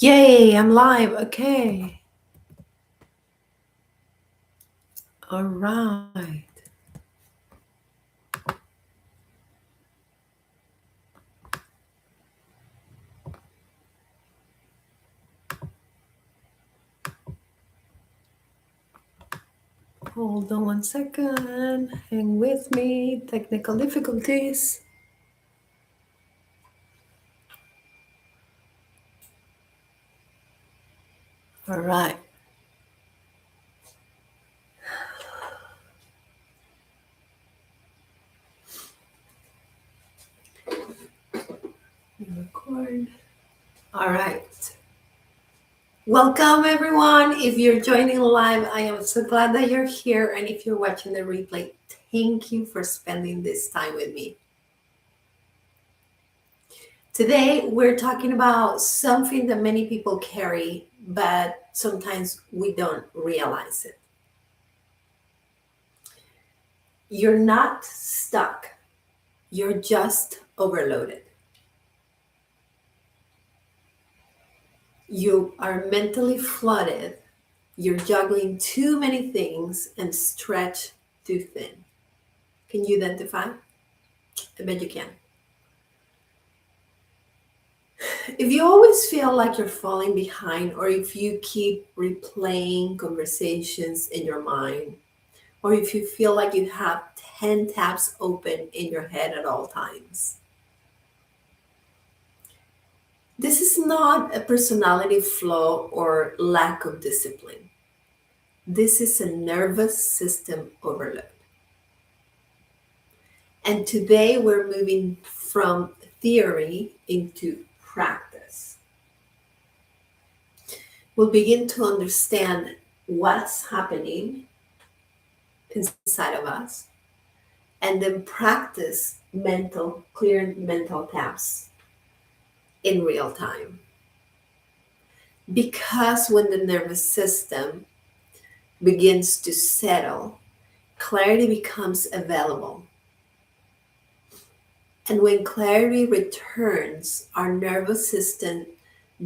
Yay, I'm live. Okay. All right. Hold on 1 second. Hang with me. Technical difficulties. All right. Record. All right. Welcome, everyone. If you're joining live, I am so glad that you're here. And if you're watching the replay, thank you for spending this time with me. Today, we're talking about something that many people carry, but sometimes we don't realize it. You're not stuck. You're just overloaded. You are mentally flooded. You're juggling too many things and stretched too thin. Can you identify? I bet you can. If you always feel like you're falling behind, or if you keep replaying conversations in your mind, or if you feel like you have 10 tabs open in your head at all times, this is not a personality flaw or lack of discipline. This is a nervous system overload. And today we're moving from theory into practice. We'll begin to understand what's happening inside of us and then practice clear mental taps in real time. Because when the nervous system begins to settle, clarity becomes available. And when clarity returns, our nervous system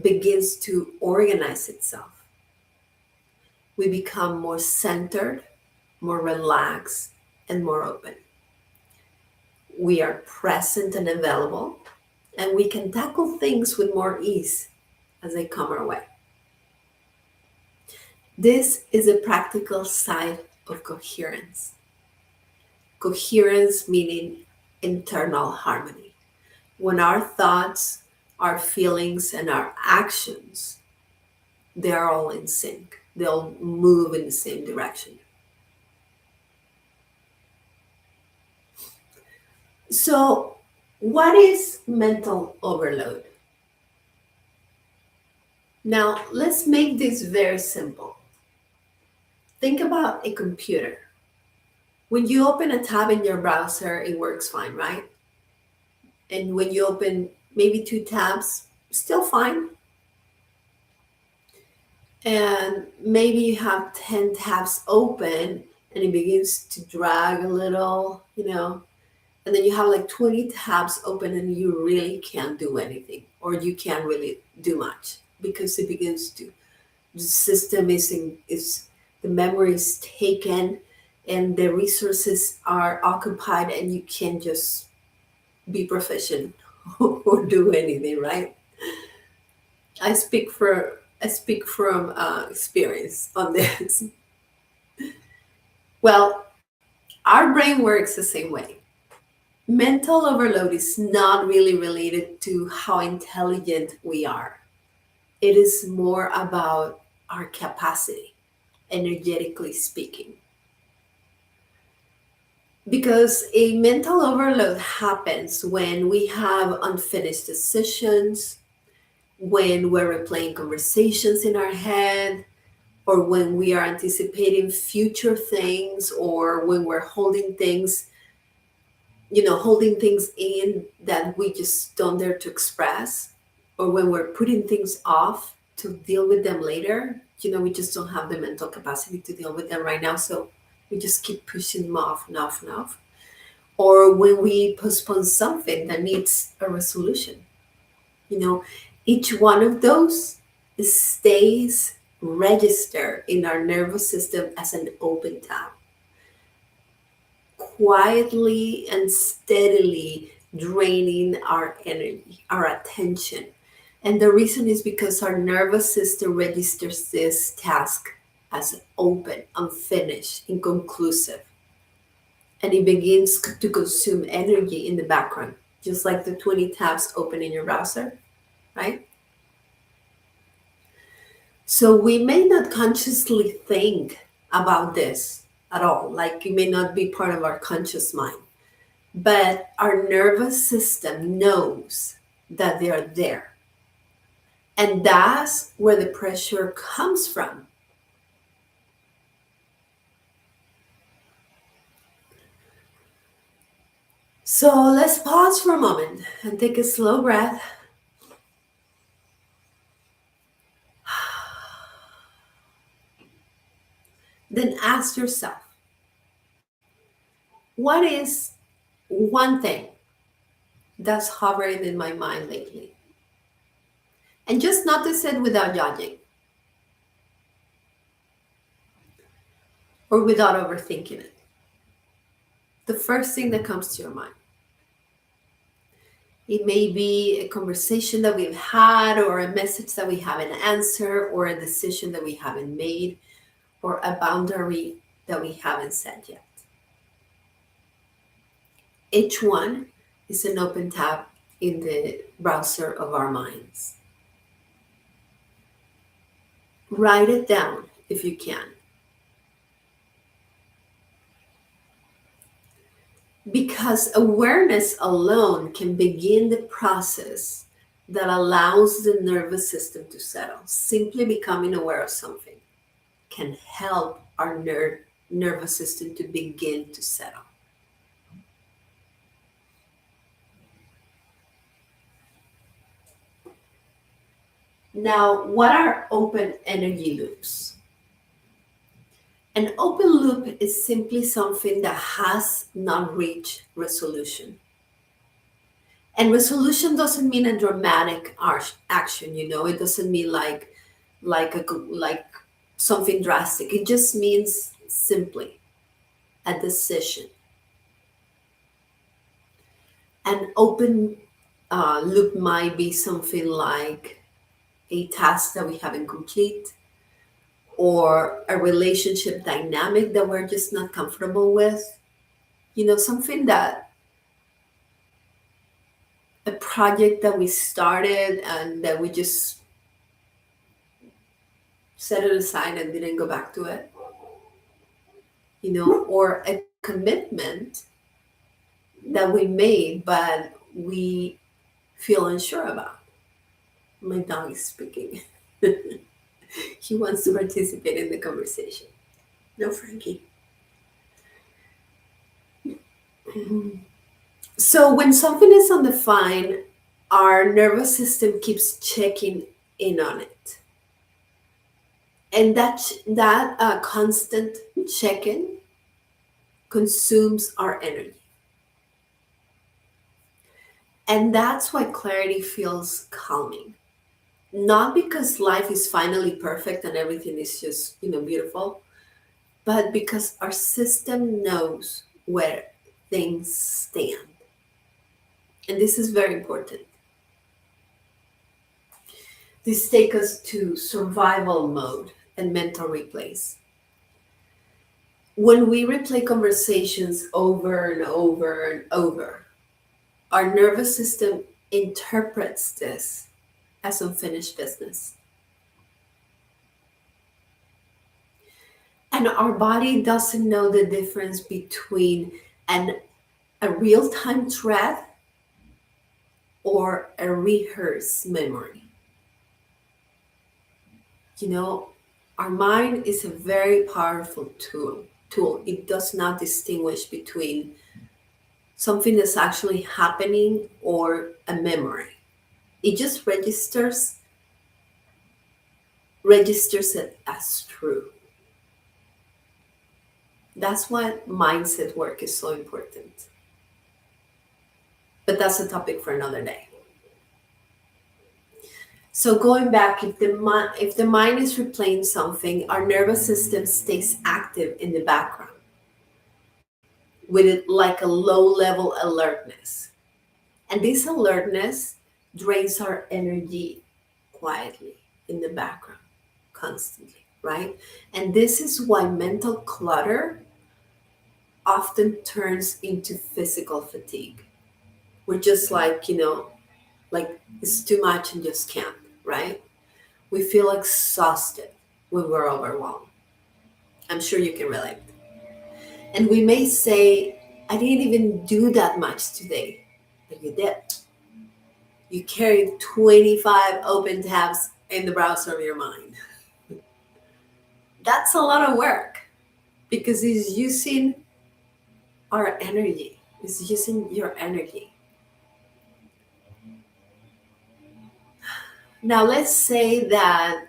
begins to organize itself. We become more centered, more relaxed, and more open. We are present and available, and we can tackle things with more ease as they come our way. This is a practical side of coherence. Coherence meaning internal harmony. When our thoughts, our feelings, and our actions, they're all in sync. They'll move in the same direction. So, what is mental overload? Now, let's make this very simple. Think about a computer. When you open a tab in your browser, it works fine, right? And when you open maybe 2 tabs, still fine. And maybe you have 10 tabs open and it begins to drag a little, and then you have like 20 tabs open and you really can't do anything, or you can't really do much because it begins to, the system is the memory is taken and the resources are occupied and you can't just be proficient or do anything, right? I speak from experience on this. Well, our brain works the same way. Mental overload is not really related to how intelligent we are. It is more about our capacity, energetically speaking. Because a mental overload happens when we have unfinished decisions, when we're replaying conversations in our head, or when we are anticipating future things, or when we're holding things in that we just don't dare to express, or when we're putting things off to deal with them later. We just don't have the mental capacity to deal with them right now. So we just keep pushing them off and off and off. Or when we postpone something that needs a resolution. Each one of those stays registered in our nervous system as an open tab, quietly and steadily draining our energy, our attention. And the reason is because our nervous system registers this task as open, unfinished, inconclusive, and it begins to consume energy in the background, just like the 20 tabs open in your browser, right? So we may not consciously think about this at all, like it may not be part of our conscious mind, but our nervous system knows that they are there. And that's where the pressure comes from. So let's pause for a moment and take a slow breath. Then ask yourself, what is one thing that's hovering in my mind lately? And just notice it without judging or without overthinking it. The first thing that comes to your mind. It may be a conversation that we've had, or a message that we haven't answered, or a decision that we haven't made, or a boundary that we haven't set yet. Each one is an open tab in the browser of our minds. Write it down if you can. Because awareness alone can begin the process that allows the nervous system to settle. Simply becoming aware of something can help our nervous system to begin to settle. Now, what are open energy loops? An open loop is simply something that has not reached resolution. And resolution doesn't mean a dramatic action, it doesn't mean like something drastic. It just means simply a decision. An open loop might be something like a task that we haven't complete, or a relationship dynamic that we're just not comfortable with. Something that a project that we started and that we just set it aside and didn't go back to it, or a commitment that we made but we feel unsure about. My dog is speaking. He wants to participate in the conversation. No, Frankie. So when something is undefined, our nervous system keeps checking in on it. And that constant check-in consumes our energy. And that's why clarity feels calming. Not because life is finally perfect and everything is just, beautiful, but because our system knows where things stand. And this is very important. This takes us to survival mode and mental replays. When we replay conversations over and over and over, our nervous system interprets this as unfinished business. And our body doesn't know the difference between a real-time threat or a rehearsed memory. Our mind is a very powerful tool. It does not distinguish between something that's actually happening or a memory. It just registers it as true. That's why mindset work is so important. But that's a topic for another day. So going back, if the mind is replaying something, our nervous system stays active in the background with it like a low level alertness. And this alertness drains our energy quietly in the background constantly, right? And this is why mental clutter often turns into physical fatigue. We're just like, like it's too much and just can't, right? We feel exhausted when we're overwhelmed. I'm sure you can relate. And we may say, I didn't even do that much today, but you did. You carried 25 open tabs in the browser of your mind. That's a lot of work because it's using our energy, it's using your energy. Now, let's say that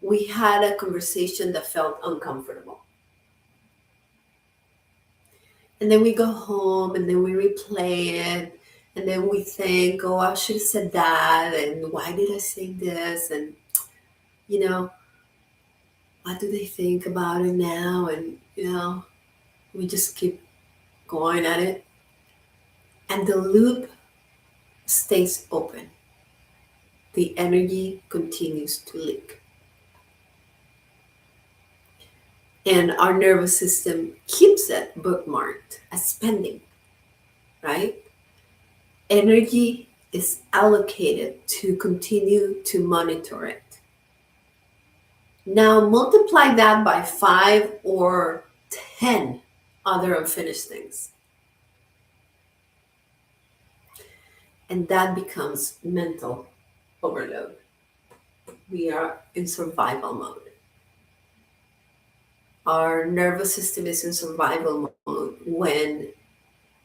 we had a conversation that felt uncomfortable. And then we go home and then we replay it. And then we think, oh, I should have said that. And why did I say this? And, you know, what do they think about it now? And, we just keep going at it. And the loop stays open. The energy continues to leak. And our nervous system keeps it bookmarked as pending, right? Energy is allocated to continue to monitor it. Now multiply that by 5 or 10 other unfinished things. And that becomes mental overload. We are in survival mode. Our nervous system is in survival mode when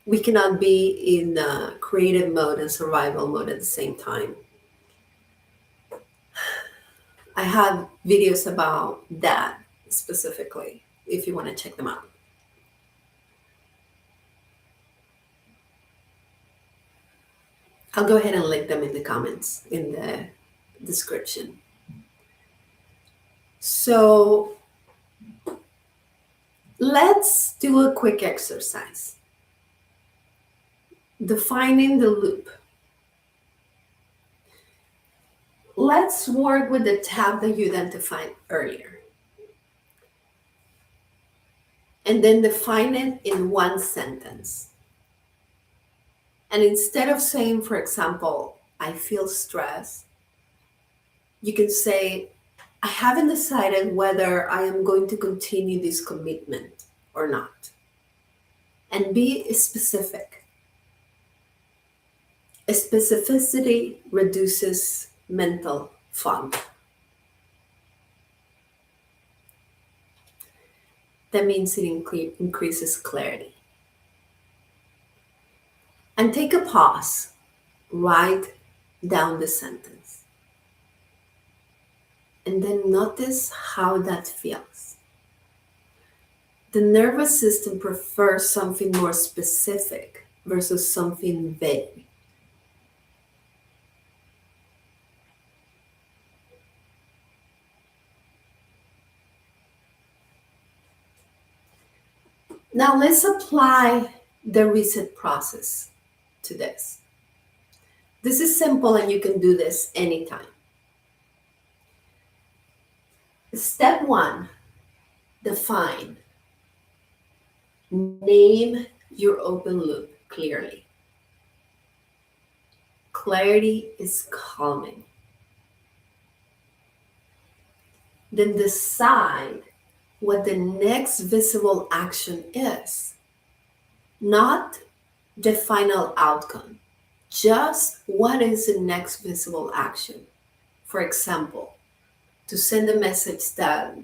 we cannot be in creative mode and survival mode at the same time. I have videos about that specifically if you want to check them out. I'll go ahead and link them in the comments in the description. So let's do a quick exercise. Defining the loop. Let's work with the tab that you identified earlier. And then define it in one sentence. And instead of saying, for example, I feel stress, you can say, I haven't decided whether I am going to continue this commitment or not. And be specific. Specificity reduces mental fog. That means it increases clarity. And take a pause. Write down the sentence. And then notice how that feels. The nervous system prefers something more specific versus something vague. Now let's apply the reset process to this. This is simple and you can do this anytime. Step 1, define. Name your open loop clearly. Clarity is calming. Then decide what the next visible action is, not the final outcome. Just what is the next visible action? For example, to send a message that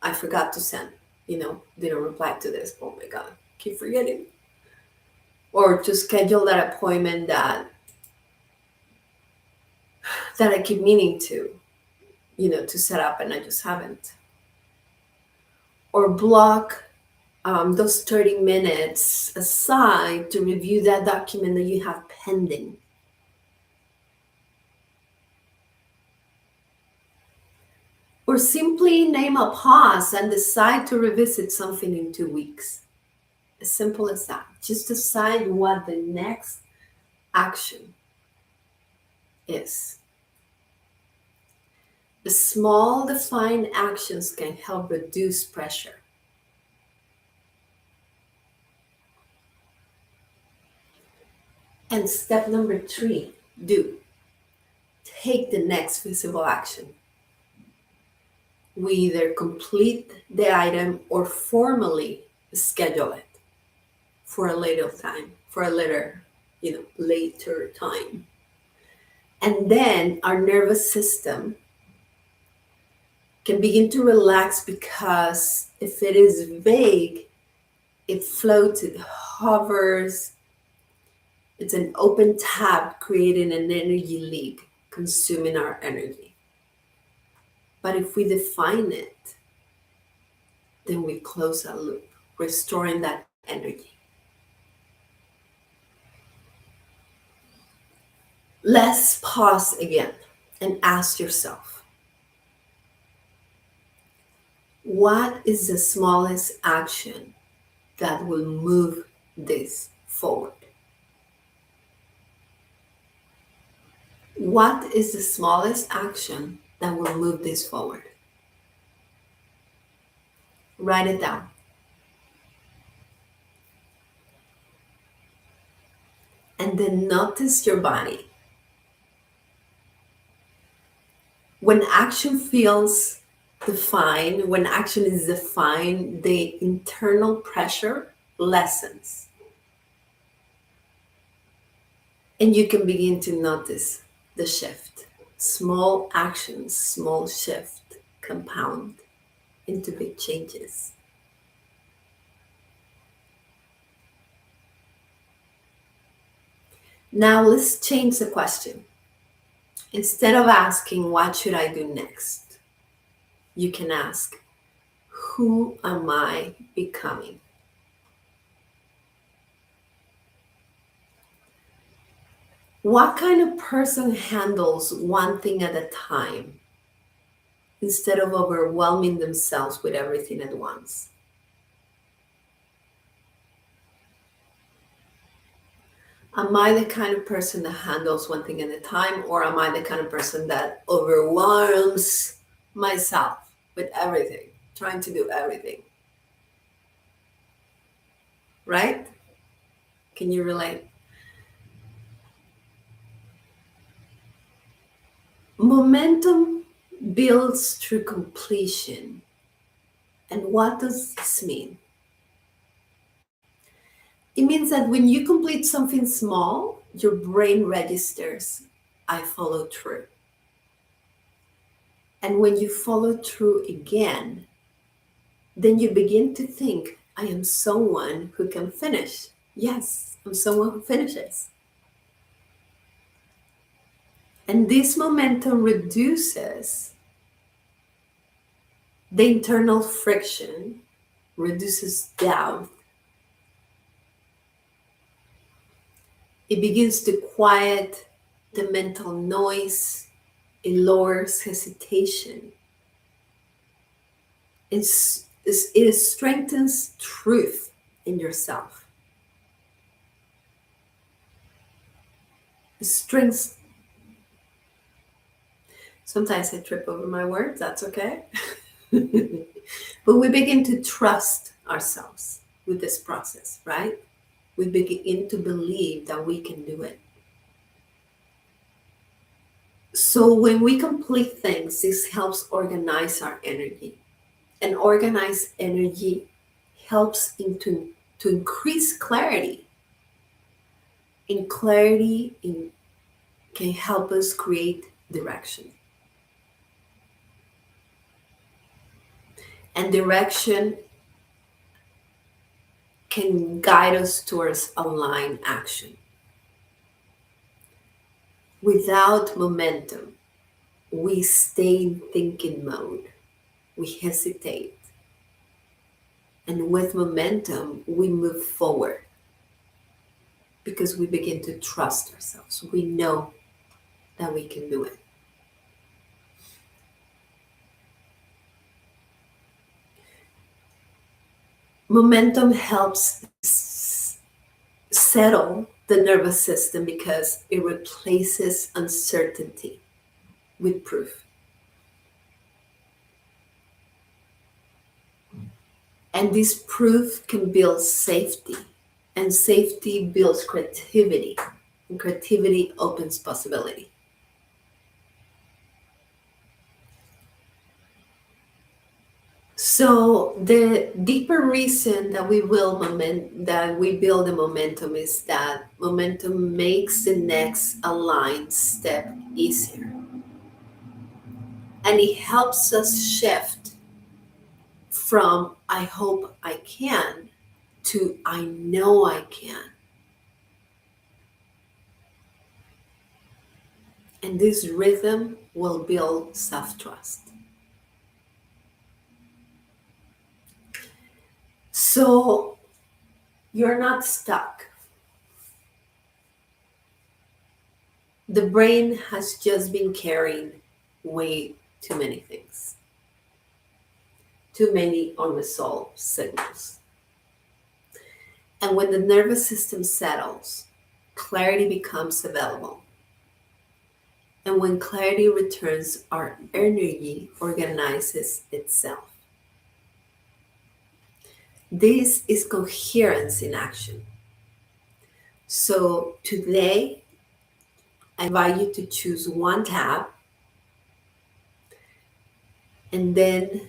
I forgot to send, didn't reply to this. Oh my God, keep forgetting. Or to schedule that appointment that I keep meaning to set up and I just haven't. Or block those 30 minutes aside to review that document that you have pending. Or simply name a pause and decide to revisit something in 2 weeks. As simple as that. Just decide what the next action is. The small defined actions can help reduce pressure. And step number 3, do. Take the next visible action. We either complete the item or formally schedule it for a later time, for a later time. And then our nervous system can begin to relax, because if it is vague, it floats, it hovers, it's an open tab creating an energy leak, consuming our energy. But if we define it, then we close a loop, restoring that energy. Let's pause again and ask yourself, what is the smallest action that will move this forward? What is the smallest action that will move this forward? Write it down. And then notice your body. When action feels defined, when action is defined, the internal pressure lessens. And you can begin to notice the shift. Small actions, small shift compound into big changes. Now let's change the question. Instead of asking, what should I do next? You can ask, who am I becoming? What kind of person handles one thing at a time instead of overwhelming themselves with everything at once? Am I the kind of person that handles one thing at a time, or am I the kind of person that overwhelms myself with everything, trying to do everything? Right? Can you relate? Momentum builds through completion. And what does this mean? It means that when you complete something small, your brain registers, I follow through. And when you follow through again, then you begin to think, I am someone who can finish. Yes, I'm someone who finishes. And this momentum reduces the internal friction, reduces doubt. It begins to quiet the mental noise. It lowers hesitation. It strengthens truth in yourself. Strengths. Sometimes I trip over my words, that's okay. But we begin to trust ourselves with this process, right? We begin to believe that we can do it. So when we complete things, this helps organize our energy. And organized energy helps to increase clarity. And clarity can help us create direction. And direction can guide us towards aligned action. Without momentum, we stay in thinking mode. We hesitate. And with momentum, we move forward because we begin to trust ourselves. We know that we can do it. Momentum helps settle the nervous system because it replaces uncertainty with proof. And this proof can build safety, and safety builds creativity, and creativity opens possibility. So the deeper reason that we build the momentum is that momentum makes the next aligned step easier, and it helps us shift from "I hope I can" to "I know I can." And this rhythm will build self-trust. So you're not stuck. The brain has just been carrying way too many things, too many unresolved signals. And when the nervous system settles, clarity becomes available. And when clarity returns, our energy organizes itself. This is coherence in action. So today, I invite you to choose one tab and then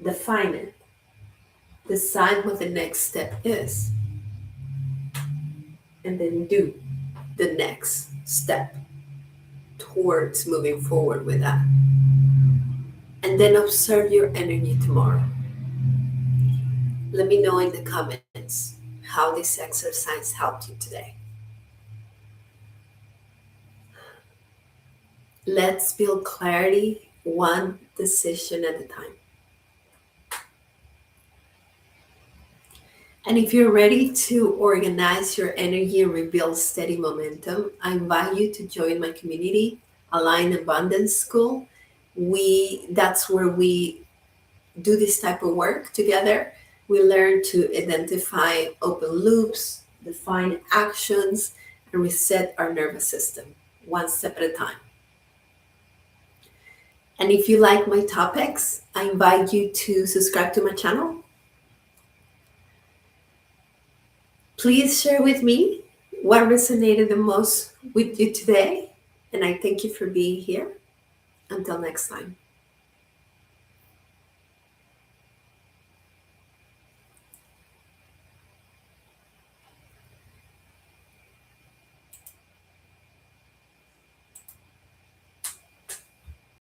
define it. Decide what the next step is, and then do the next step towards moving forward with that. And then observe your energy tomorrow. Let me know in the comments how this exercise helped you today. Let's build clarity one decision at a time. And if you're ready to organize your energy and rebuild steady momentum, I invite you to join my community, Align Abundance School. That's where we do this type of work together. We learn to identify open loops, define actions, and reset our nervous system one step at a time. And if you like my topics, I invite you to subscribe to my channel. Please share with me what resonated the most with you today. And I thank you for being here. Until next time.